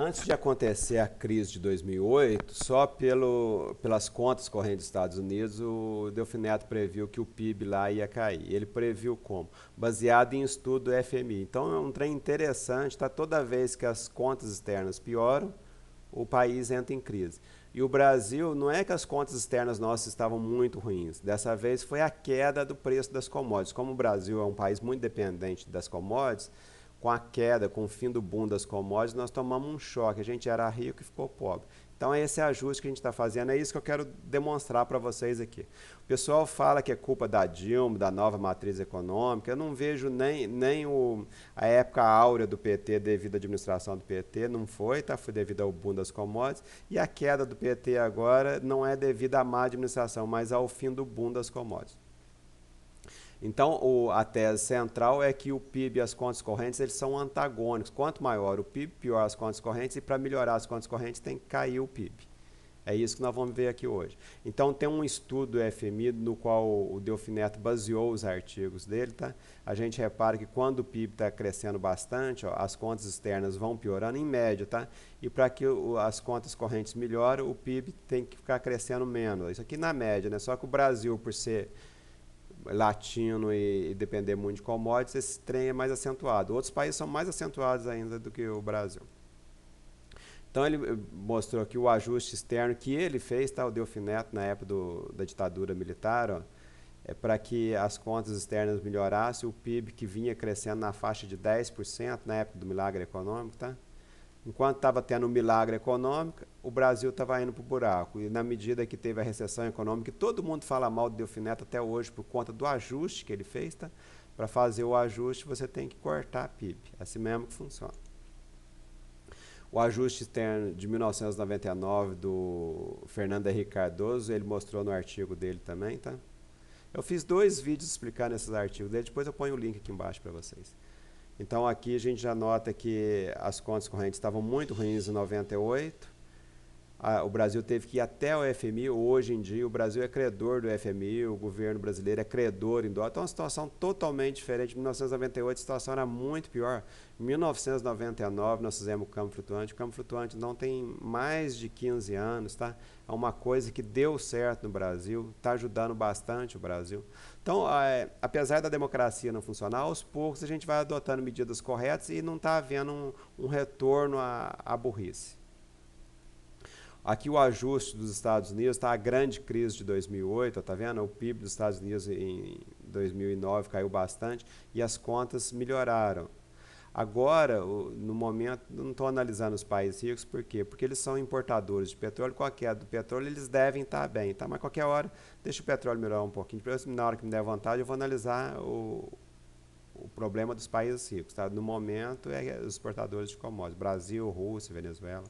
Antes de acontecer a crise de 2008, só pelas contas correntes dos Estados Unidos, o Delfim Neto previu que o PIB lá ia cair. Ele previu como? Baseado em estudo do FMI. Então é um trem interessante, tá? Toda vez que as contas externas pioram, o país entra em crise. E o Brasil, não é que as contas externas nossas estavam muito ruins. Dessa vez foi a queda do preço das commodities. Como o Brasil é um país muito dependente das commodities, com a queda, com o fim do boom das commodities, nós tomamos um choque. A gente era rico e ficou pobre. Então, é esse ajuste que a gente está fazendo, é isso que eu quero demonstrar para vocês aqui. O pessoal fala que é culpa da Dilma, da nova matriz econômica. Eu não vejo nem a época áurea do PT devido à administração do PT, não foi, tá? Foi devido ao boom das commodities. E a queda do PT agora não é devido à má administração, mas ao fim do boom das commodities. Então, a tese central é que o PIB e as contas correntes eles são antagônicos. Quanto maior o PIB, pior as contas correntes, e para melhorar as contas correntes tem que cair o PIB. É isso que nós vamos ver aqui hoje. Então, tem um estudo do FMI no qual o Delfim Neto baseou os artigos dele. Tá? A gente repara que quando o PIB está crescendo bastante, ó, as contas externas vão piorando em média. Tá? E para que as contas correntes melhorem, o PIB tem que ficar crescendo menos. Isso aqui na média, né? Só que o Brasil, por ser latino e depender muito de commodities, esse trem é mais acentuado. Outros países são mais acentuados ainda do que o Brasil. Então ele mostrou aqui o ajuste externo que ele fez, tá, o Delfim Neto, na época da ditadura militar, ó, para que as contas externas melhorassem, o PIB que vinha crescendo na faixa de 10% na época do milagre econômico, tá? Enquanto estava tendo um milagre econômico, o Brasil estava indo para o buraco. E na medida que teve a recessão econômica, todo mundo fala mal do Delfim Neto até hoje por conta do ajuste que ele fez, tá? Para fazer o ajuste, você tem que cortar a PIB. É assim mesmo que funciona. O ajuste externo de 1999 do Fernando Henrique Cardoso, ele mostrou no artigo dele também, tá? Eu fiz 2 vídeos explicando esses artigos dele, depois eu ponho o link aqui embaixo para vocês. Então aqui a gente já nota que as contas correntes estavam muito ruins em 98. O Brasil teve que ir até o FMI. Hoje em dia o Brasil é credor do FMI, o governo brasileiro é credor em dólar. Então é uma situação totalmente diferente. Em 1998 a situação era muito pior. Em 1999 nós fizemos o câmbio flutuante. O câmbio flutuante não tem mais de 15 anos, tá? É uma coisa que deu certo no Brasil, está ajudando bastante o Brasil. Então, apesar da democracia não funcionar, aos poucos a gente vai adotando medidas corretas e não está havendo um retorno à burrice. Aqui o ajuste dos Estados Unidos, tá? A grande crise de 2008, tá vendo? O PIB dos Estados Unidos em 2009 caiu bastante e as contas melhoraram. Agora, no momento, não estou analisando os países ricos, por quê? Porque eles são importadores de petróleo, com a queda do petróleo eles devem estar bem, tá? Mas qualquer hora, deixa o petróleo melhorar um pouquinho, na hora que me der vontade eu vou analisar o problema dos países ricos, tá? No momento, é os exportadores de commodities, Brasil, Rússia, Venezuela.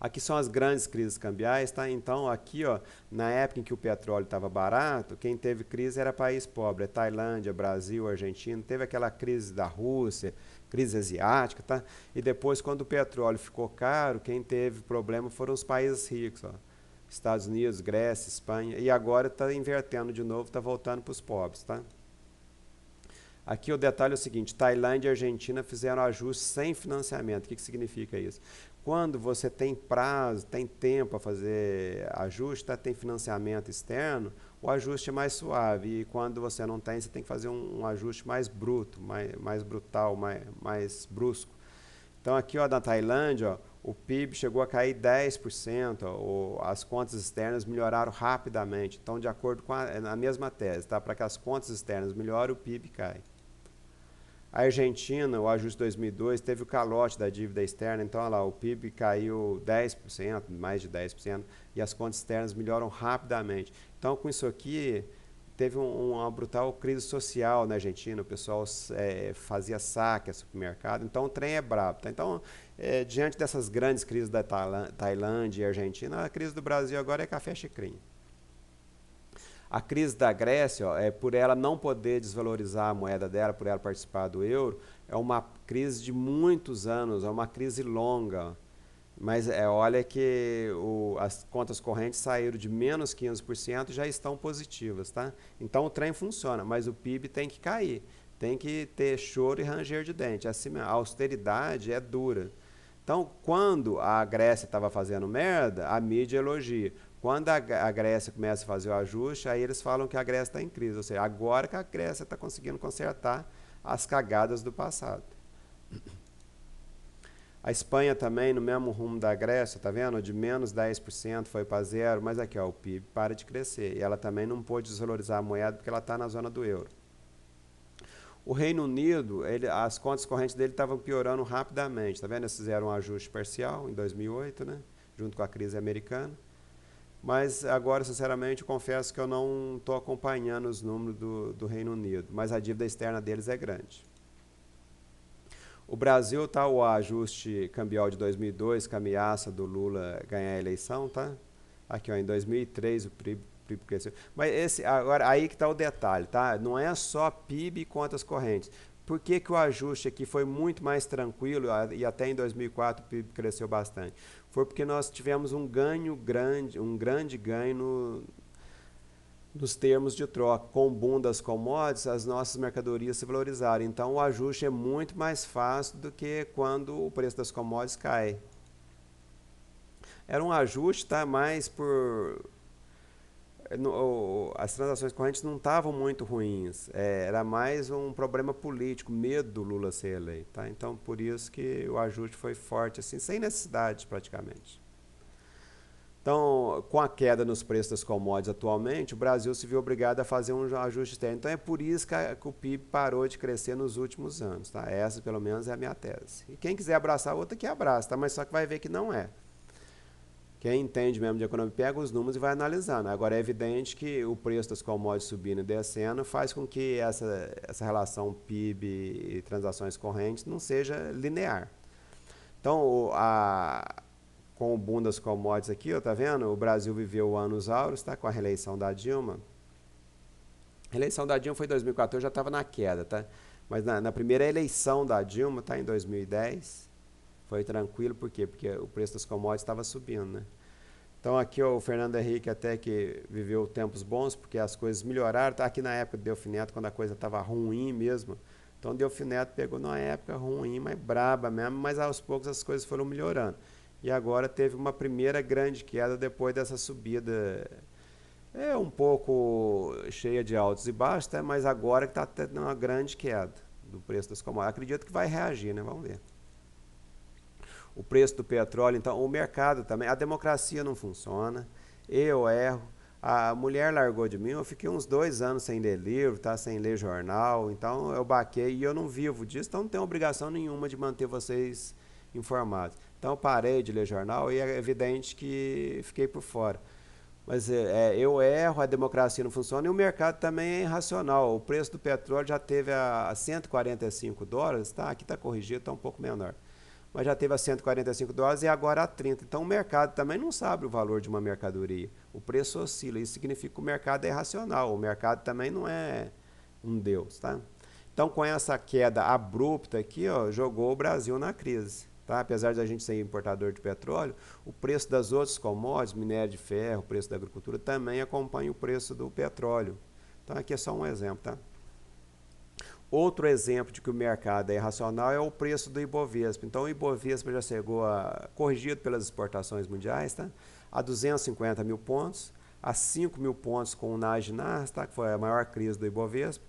Aqui são as grandes crises cambiais, tá? Então, aqui, ó, na época em que o petróleo estava barato, quem teve crise era país pobre, Tailândia, Brasil, Argentina, teve aquela crise da Rússia, crise asiática, tá? E depois, quando o petróleo ficou caro, quem teve problema foram os países ricos, ó. Estados Unidos, Grécia, Espanha, e agora está invertendo de novo, está voltando para os pobres, tá? Aqui o detalhe é o seguinte, Tailândia e Argentina fizeram ajuste sem financiamento. O que significa isso? Quando você tem prazo, tem tempo para fazer ajuste, tá? Tem financiamento externo, o ajuste é mais suave. E quando você não tem, você tem que fazer um ajuste mais bruto, mais brutal, mais brusco. Então aqui ó, na Tailândia, ó, o PIB chegou a cair 10%, ó, as contas externas melhoraram rapidamente. Então, de acordo com a mesma tese, tá? Para que as contas externas melhorem, o PIB cai. A Argentina, o ajuste de 2002, teve o calote da dívida externa, então olha lá, o PIB caiu 10%, mais de 10%, e as contas externas melhoram rapidamente. Então, com isso aqui, teve uma brutal crise social na Argentina, o pessoal fazia saque a supermercado, então o trem é brabo. Tá? Então, diante dessas grandes crises da Tailândia e Argentina, a crise do Brasil agora é café xicrinha. A crise da Grécia, ó, por ela não poder desvalorizar a moeda dela, por ela participar do euro, é uma crise de muitos anos, é uma crise longa. Mas olha que as contas correntes saíram de menos 15% e já estão positivas. Tá? Então o trem funciona, mas o PIB tem que cair. Tem que ter choro e ranger de dente. Assim, a austeridade é dura. Então, quando a Grécia estava fazendo merda, a mídia elogia. Quando a Grécia começa a fazer o ajuste, aí eles falam que a Grécia está em crise. Ou seja, agora que a Grécia está conseguindo consertar as cagadas do passado. A Espanha também, no mesmo rumo da Grécia, tá vendo? De menos 10% foi para zero, mas aqui ó, o PIB para de crescer. E ela também não pôde desvalorizar a moeda porque ela está na zona do euro. O Reino Unido, as contas correntes dele estavam piorando rapidamente, tá vendo? Eles fizeram um ajuste parcial em 2008, né? Junto com a crise americana. Mas agora, sinceramente, confesso que eu não estou acompanhando os números do Reino Unido, mas a dívida externa deles é grande. O Brasil tá o ajuste cambial de 2002, com a ameaça do Lula ganhar a eleição, tá? Aqui, ó, em 2003 o PIB cresceu. Mas agora aí que está o detalhe, tá? Não é só PIB e contas correntes. Por que o ajuste aqui foi muito mais tranquilo e até em 2004 o PIB cresceu bastante? Foi porque nós tivemos um grande ganho nos termos de troca. Com o boom das commodities, as nossas mercadorias se valorizaram. Então, o ajuste é muito mais fácil do que quando o preço das commodities cai. Era um ajuste, tá? Mais por... as transações correntes não estavam muito ruins. Era mais um problema político, medo do Lula ser eleito. Tá? Então, por isso que o ajuste foi forte, assim, sem necessidade, praticamente. Então, com a queda nos preços das commodities atualmente, o Brasil se viu obrigado a fazer um ajuste externo. Então, é por isso que o PIB parou de crescer nos últimos anos. Tá? Essa, pelo menos, é a minha tese. E quem quiser abraçar a outra, que abraça, tá? Mas só que vai ver que não é. Quem entende mesmo de economia pega os números e vai analisando. Agora, é evidente que o preço das commodities subindo e descendo faz com que essa relação PIB e transações correntes não seja linear. Então, com o boom das commodities aqui, ó, tá vendo? O Brasil viveu anos áureos, tá? Com a reeleição da Dilma. A eleição da Dilma foi em 2014, já estava na queda, tá? Mas na primeira eleição da Dilma, tá? Em 2010, foi tranquilo, por quê? Porque o preço das commodities estava subindo, né? Então aqui ó, o Fernando Henrique até que viveu tempos bons, porque as coisas melhoraram, tá? Aqui na época do Delfim Neto, quando a coisa estava ruim mesmo, então o Delfim Neto pegou numa época ruim, mas braba mesmo, mas aos poucos as coisas foram melhorando. E agora teve uma primeira grande queda depois dessa subida, um pouco cheia de altos e baixos, tá? Mas agora que está tendo uma grande queda do preço das commodities. Acredito que vai reagir, né? Vamos ver. O preço do petróleo, então o mercado também, a democracia não funciona, eu erro, a mulher largou de mim, eu fiquei uns 2 anos sem ler livro, tá? Sem ler jornal, então eu baquei e eu não vivo disso, então não tenho obrigação nenhuma de manter vocês informados. Então eu parei de ler jornal e é evidente que fiquei por fora. Mas eu erro, a democracia não funciona e o mercado também é irracional. O preço do petróleo já teve a $145, tá? Aqui está corrigido, está um pouco menor. Mas já teve a $145 e agora a 30. Então o mercado também não sabe o valor de uma mercadoria. O preço oscila, isso significa que o mercado é irracional. O mercado também não é um Deus, tá? Então com essa queda abrupta aqui, ó, jogou o Brasil na crise. Tá? Apesar de a gente ser importador de petróleo, o preço das outras commodities, minério de ferro, o preço da agricultura, também acompanha o preço do petróleo. Então aqui é só um exemplo, tá? Outro exemplo de que o mercado é irracional é o preço do Ibovespa. Então o Ibovespa já chegou corrigido pelas exportações mundiais, tá? A 250 mil pontos, a 5 mil pontos com o Nasdaq, tá? Que foi a maior crise do Ibovespa.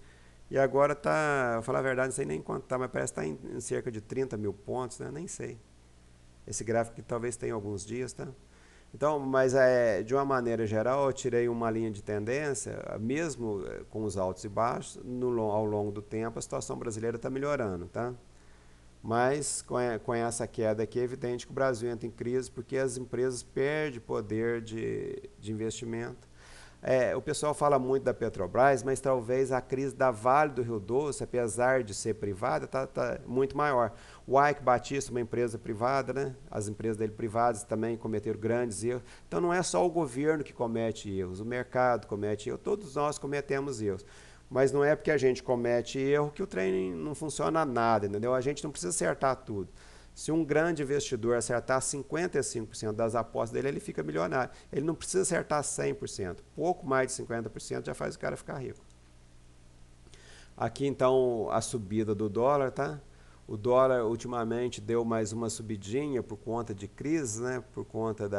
E agora está, vou falar a verdade, não sei nem quanto está, mas parece que está em cerca de 30 mil pontos, né? Nem sei. Esse gráfico que talvez tenha alguns dias, tá? Então, mas de uma maneira geral, eu tirei uma linha de tendência, mesmo com os altos e baixos, ao longo do tempo a situação brasileira está melhorando, tá? Mas com essa queda aqui é evidente que o Brasil entra em crise porque as empresas perdem poder de investimento. O pessoal fala muito da Petrobras, mas talvez a crise da Vale do Rio Doce, apesar de ser privada, tá muito maior. O Ike Batista, uma empresa privada, né? As empresas dele privadas também cometeram grandes erros. Então não é só o governo que comete erros, o mercado comete erros, todos nós cometemos erros. Mas não é porque a gente comete erro que o trem não funciona nada, entendeu? A gente não precisa acertar tudo. Se um grande investidor acertar 55% das apostas dele, ele fica milionário. Ele não precisa acertar 100%. Pouco mais de 50% já faz o cara ficar rico. Aqui, então, a subida do dólar, tá? O dólar ultimamente deu mais uma subidinha por conta de crise, né? Por conta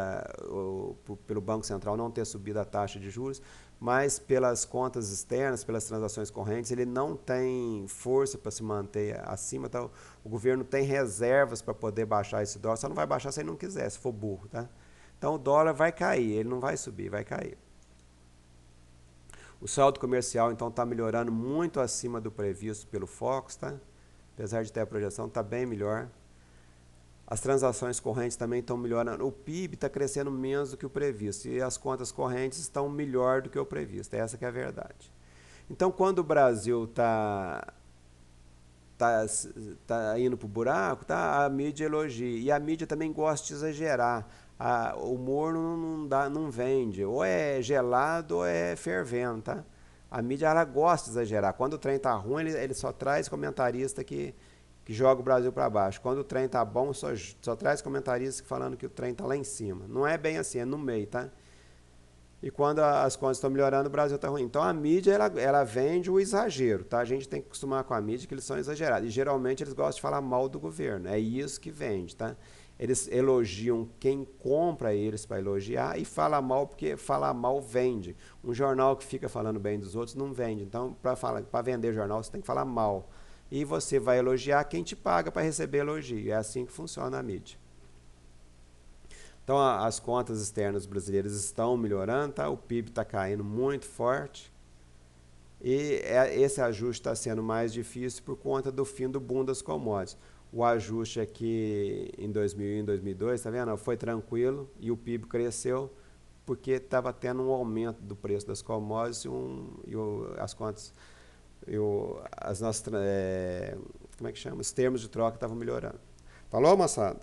pelo Banco Central não ter subido a taxa de juros, mas pelas contas externas, pelas transações correntes, ele não tem força para se manter acima. Então, o governo tem reservas para poder baixar esse dólar, só não vai baixar se ele não quiser, se for burro, tá? Então o dólar vai cair, ele não vai subir, vai cair. O saldo comercial, então, está melhorando muito acima do previsto pelo Focus, tá? Apesar de ter a projeção, está bem melhor. As transações correntes também estão melhorando. O PIB está crescendo menos do que o previsto e as contas correntes estão melhor do que o previsto. Essa que é a verdade. Então, quando o Brasil está indo para o buraco, tá, a mídia elogia. E a mídia também gosta de exagerar. O morno não vende. Ou é gelado ou é fervendo, tá? A mídia ela gosta de exagerar. Quando o trem tá ruim, ele só traz comentarista que joga o Brasil para baixo. Quando o trem tá bom, só traz comentarista falando que o trem tá lá em cima. Não é bem assim, é no meio, tá? E quando as contas estão melhorando, o Brasil está ruim. Então a mídia ela vende o exagero, tá? A gente tem que acostumar com a mídia que eles são exagerados. E geralmente eles gostam de falar mal do governo. É isso que vende, tá? Eles elogiam quem compra eles para elogiar e fala mal porque falar mal vende. Um jornal que fica falando bem dos outros não vende. Então, para vender jornal, você tem que falar mal. E você vai elogiar quem te paga para receber elogio. É assim que funciona a mídia. Então, as contas externas brasileiras estão melhorando, tá? O PIB está caindo muito forte. E esse ajuste está sendo mais difícil por conta do fim do boom das commodities. O ajuste aqui em 2001 e 2002, tá vendo? Foi tranquilo e o PIB cresceu porque estava tendo um aumento do preço das commodities as contas, as nossas, como é que chama? Os termos de troca estavam melhorando. Falou, moçada?